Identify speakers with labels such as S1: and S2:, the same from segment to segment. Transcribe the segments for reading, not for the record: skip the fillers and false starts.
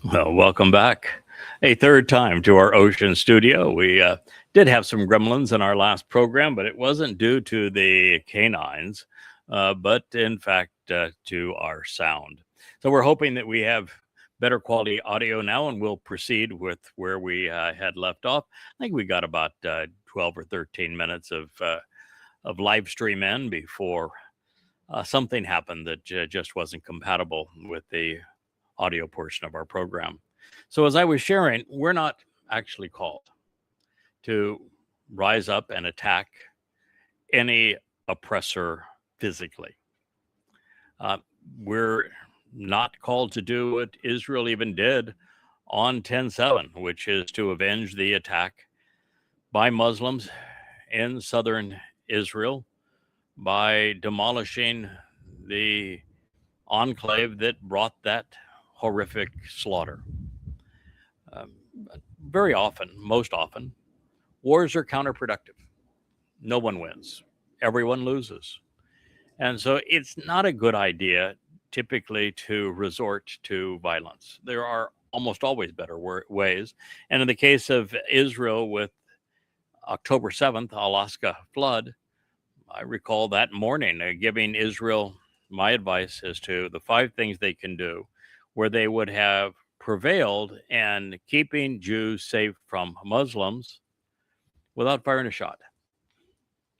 S1: Well, welcome back a third time to our ocean studio. We did have some gremlins in our last program, but it wasn't due to the canines, but in fact to our sound. So we're hoping that we have better quality audio now, and we'll proceed with where we had left off. I think we got about 12 or 13 minutes of live stream in before something happened that just wasn't compatible with the audio portion of our program. So, as I was sharing, we're not actually called to rise up and attack any oppressor physically. Uh, we're not called to do what Israel even did on 10/7, which is to avenge the attack by Muslims in southern Israel by demolishing the enclave that brought that horrific slaughter. Um, Very often, most often, wars are counterproductive. No one wins, everyone loses. And so it's not a good idea typically to resort to violence. There are almost always better ways. And in the case of Israel with October 7th, Alaska flood, I recall that morning giving Israel my advice as to the five things they can do where they would have prevailed in keeping Jews safe from Muslims without firing a shot.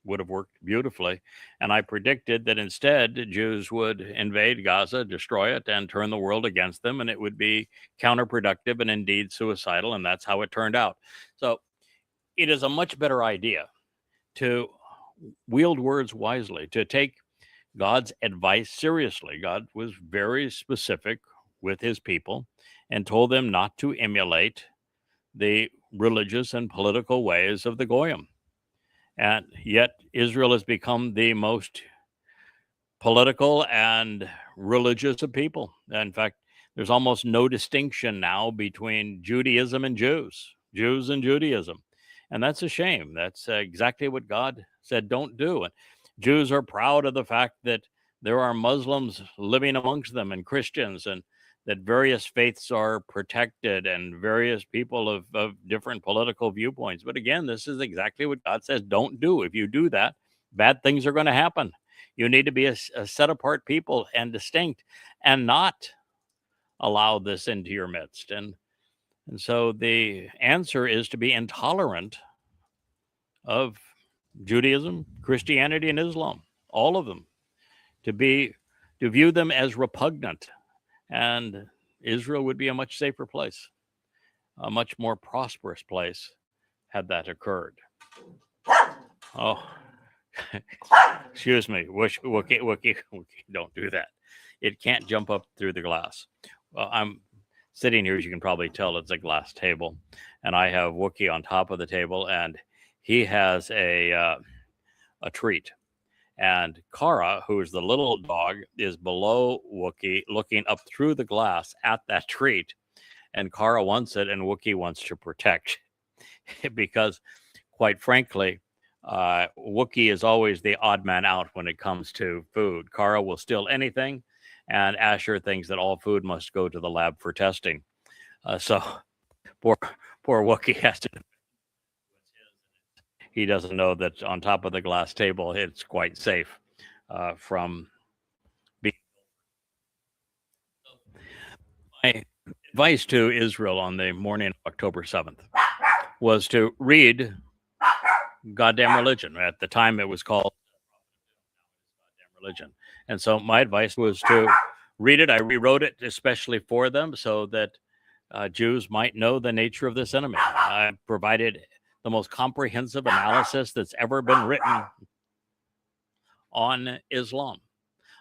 S1: Would have worked beautifully. And I predicted that instead, Jews would invade Gaza, destroy it, and turn the world against them. And it would be counterproductive and indeed suicidal. And that's how it turned out. So it is a much better idea to wield words wisely, to take God's advice seriously. God was very specific with his people and told them not to emulate the religious and political ways of the Goyim. And yet, Israel has become the most political and religious of people. In fact, there's almost no distinction now between Judaism and Jews and Judaism. And that's a shame. That's exactly what God said don't do. And Jews are proud of the fact that there are Muslims living amongst them and Christians, and that various faiths are protected and various people of different political viewpoints. But again, this is exactly what God says don't do. If you do that, bad things are going to happen. You need to be a set apart people and distinct and not allow this into your midst. And so the answer is to be intolerant of Judaism, Christianity, and Islam, all of them, to view them as repugnant. And Israel would be a much safer place, a much more prosperous place had that occurred. Oh, excuse me, Wookie, don't do that. It can't jump up through the glass. Well, I'm sitting here, as you can probably tell, it's a glass table, and I have Wookie on top of the table, and he has a treat. And Kara, who is the little dog, is below Wookie, looking up through the glass at that treat. And Kara wants it, and Wookie wants to protect because, quite frankly, Wookie is always the odd man out when it comes to food. Kara will steal anything, and Asher thinks that all food must go to the lab for testing. So poor Wookie has to. He doesn't know that on top of the glass table, it's quite safe from being. My advice to Israel on the morning of October 7th was to read goddamn religion. At the time, it was called goddamn religion. And so my advice was to read it. I rewrote it especially for them so that Jews might know the nature of this enemy. I provided the most comprehensive analysis that's ever been written on Islam.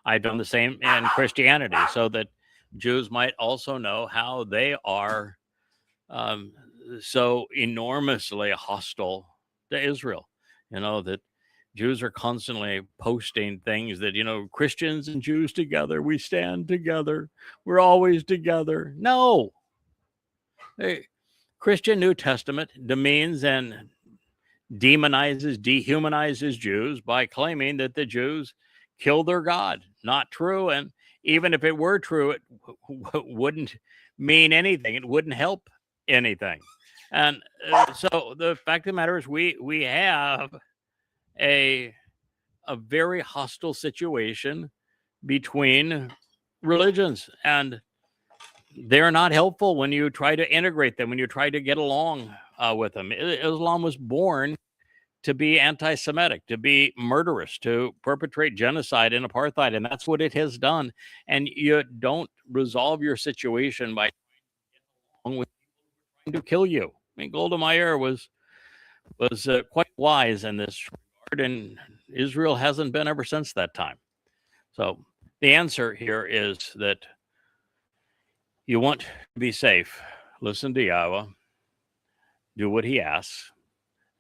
S1: I've done the same in Christianity so that Jews might also know how they are so enormously hostile to Israel. You know, that Jews are constantly posting things that, Christians and Jews together, we stand together, we're always together. No. Hey, Christian New Testament demeans and dehumanizes Jews by claiming that the Jews killed their God. Not true. And even if it were true, it wouldn't mean anything. It wouldn't help anything. And so the fact of the matter is, we have a a very hostile situation between religions, and they're not helpful when you try to integrate them, when you try to get along with them. Islam was born to be anti-Semitic, to be murderous, to perpetrate genocide and apartheid, and that's what it has done. And you don't resolve your situation by with trying to kill you. I mean, Golda Meir was quite wise in this regard, and Israel hasn't been ever since that time. So the answer here is that you want to be safe. Listen to Yahweh, do what he asks,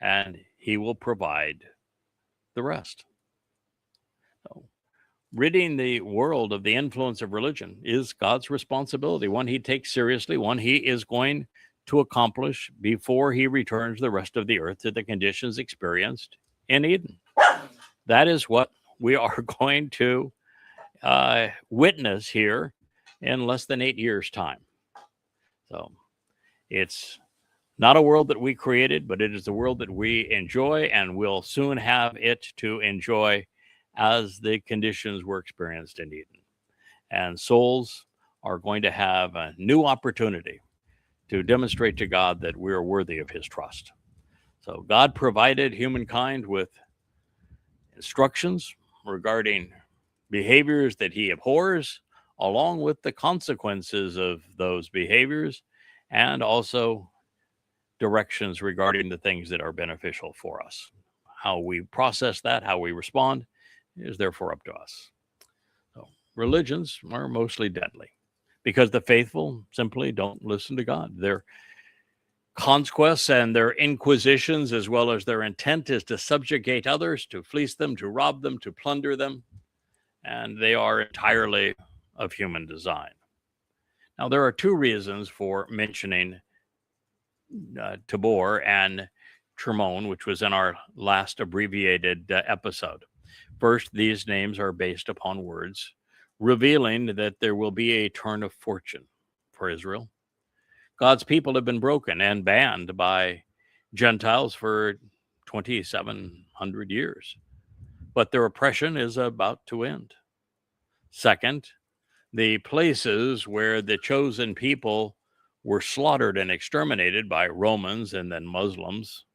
S1: and he will provide the rest. So, ridding the world of the influence of religion is God's responsibility, one he takes seriously, one he is going to accomplish before he returns the rest of the earth to the conditions experienced in Eden. That is what we are going to witness here in less than 8 years' time. So it's not a world that we created, but it is a world that we enjoy and will soon have it to enjoy as the conditions were experienced in Eden. And souls are going to have a new opportunity to demonstrate to God that we're worthy of his trust. So God provided humankind with instructions regarding behaviors that he abhors, along with the consequences of those behaviors, and also directions regarding the things that are beneficial for us. How we process that, how we respond, is therefore up to us. So religions are mostly deadly because the faithful simply don't listen to God. Their conquests and their inquisitions, as well as their intent, is to subjugate others, to fleece them, to rob them, to plunder them, and they are entirely of human design. Now, there are two reasons for mentioning Tabor and Trimon, which was in our last abbreviated episode. First, these names are based upon words revealing that there will be a turn of fortune for Israel. God's people have been broken and banned by Gentiles for 2,700 years, but their oppression is about to end. Second, the places where the chosen people were slaughtered and exterminated by Romans and then Muslims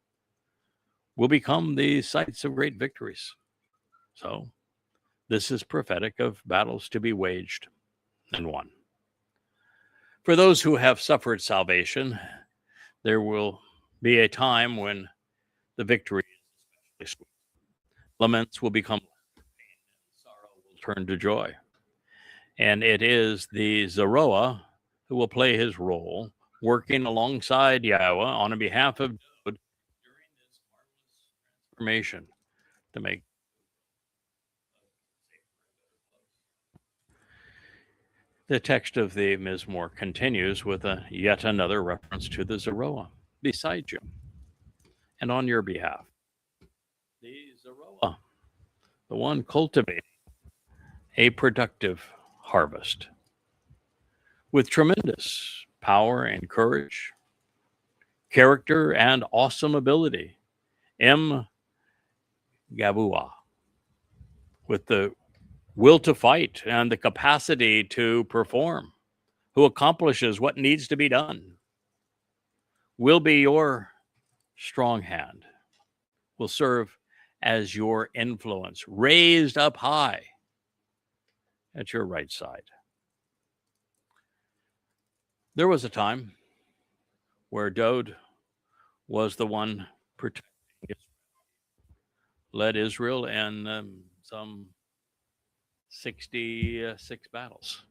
S1: will become the sites of great victories. So this is prophetic of battles to be waged and won. For those who have suffered salvation, there will be a time when the victory is especially sweet. Laments will become pain, and sorrow will turn to joy. And it is the Zeroah who will play his role, working alongside Yahweh on behalf of Dowd during this marvelous transformation to make the text of the Mizmor continues with yet another reference to the Zeroah beside you and on your behalf. The Zeroah, the one cultivating a productive harvest with tremendous power and courage, character, and awesome ability. M. Gabua, with the will to fight and the capacity to perform, who accomplishes what needs to be done, will be your strong hand, will serve as your influence, raised up high at your right side. There was a time where Dowd was the one protecting Israel, led Israel in some 66 battles.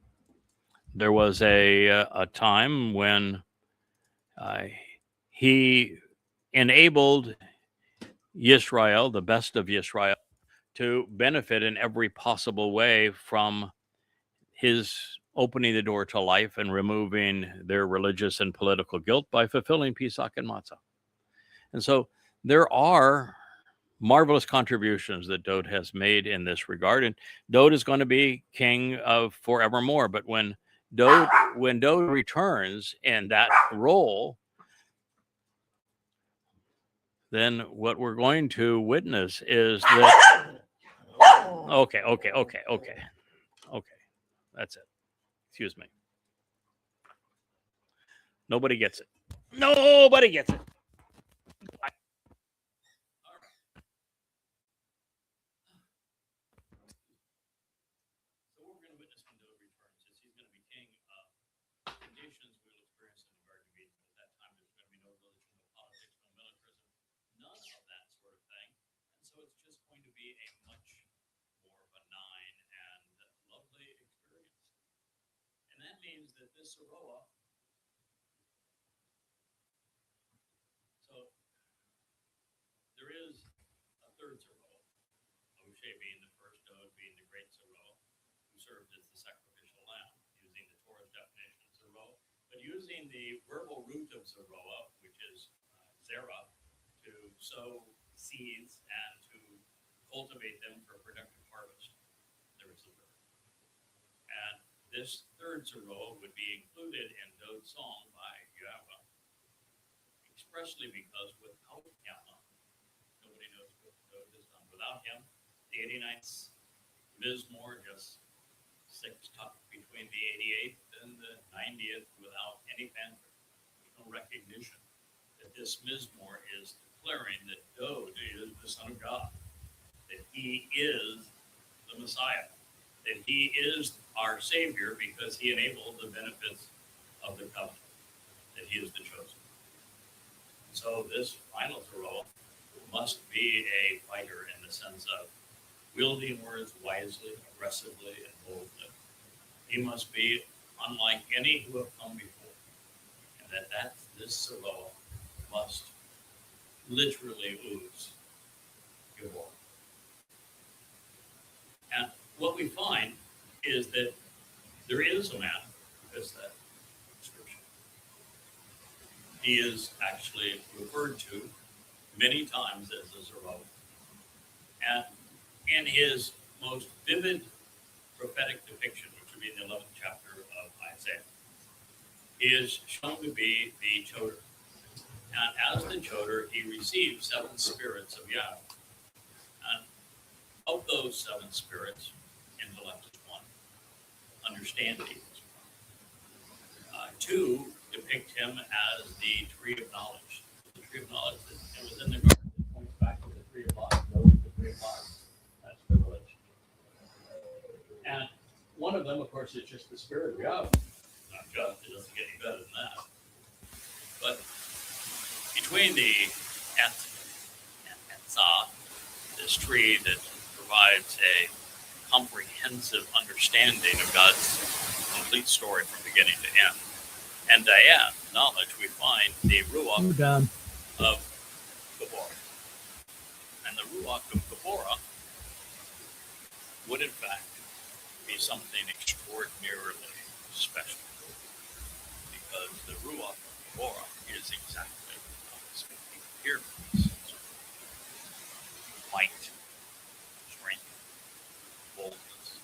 S1: There was a time when he enabled Yisrael, the best of Yisrael, to benefit in every possible way from his opening the door to life and removing their religious and political guilt by fulfilling Pesach and Matzah. And so there are marvelous contributions that Dowd has made in this regard. And Dowd is going to be king of forevermore. But when when Dode returns in that role, then what we're going to witness is that. Okay. That's it. Excuse me. Nobody gets it. Nobody gets it. So what we're going to witness when Dode returns is he's going to be king of nations. We will experience in the Garden of Eden. At that time, there's going to be no religion, no politics, no militarism, none of that sort of thing. And so it's just going to be a much more benign and lovely experience. And that means that this Saroa, so there is a third Saroa, Moshe being the first, Dode being the great Saroa, who served as the sacrificial lamb, using the Torah's definition of Saroa, but using the verbal root of Saroa, which is zera, to sow seeds and to cultivate them for productive harvest. There is the third. And this third Saroa would be included in Dode's song by Yahweh, expressly because without him, nobody knows what Dode has done. Without him, the 89th Mizmor just sits tucked between the 88th and the 90th without any fanfare. There's no recognition that this Mizmor is declaring that Dode is the Son of God, that he is the Messiah, that he is our Savior because he enabled the benefits of the covenant, that he is the chosen. So this final Saroa must be a fighter in the sense of wielding words wisely, aggressively, and boldly. He must be unlike any who have come before. And that this Saroa must literally ooze Gibor. And what we find is that there is a man who fits that description. He is actually referred to many times as a Saroa. And in his most vivid prophetic depiction, which would be in the 11th chapter of Isaiah, he is shown to be the Choder. And as the Choder, he receives 7 spirits of Yahweh. And of those 7 spirits, intellect is one, understanding is one. 2 depict him as the tree of knowledge. The tree of knowledge that was in the garden that points back to the tree of life. Those are the tree of life. That's privilege. And one of them, of course, is just the spirit of Yahweh. Not just, it doesn't get any better than that. But between the Et and Zah, this tree that provides a comprehensive understanding of God's complete story from beginning to end, and Dayan, knowledge, we find the Ruach of Gibor. And the Ruach of Gibor would, in fact, be something extraordinarily special, because the Ruach of Gibor is exactly what it's speaking here. Might, strength, boldness,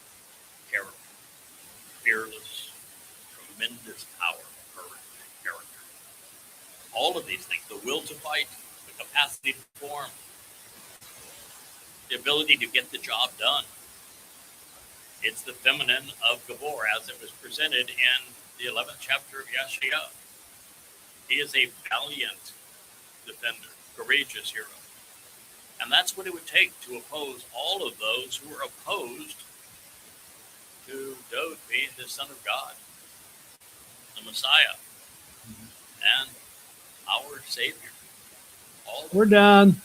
S1: character, fearless, tremendous power, courage, character. All of these things, the will to fight, the capacity to perform, the ability to get the job done. It's the feminine of Gibor as it was presented in the 11th chapter of Yeshaya. He is a valiant defender, courageous hero. And that's what it would take to oppose all of those who were opposed to Dode being the Son of God, the Messiah, and our Savior. We're done.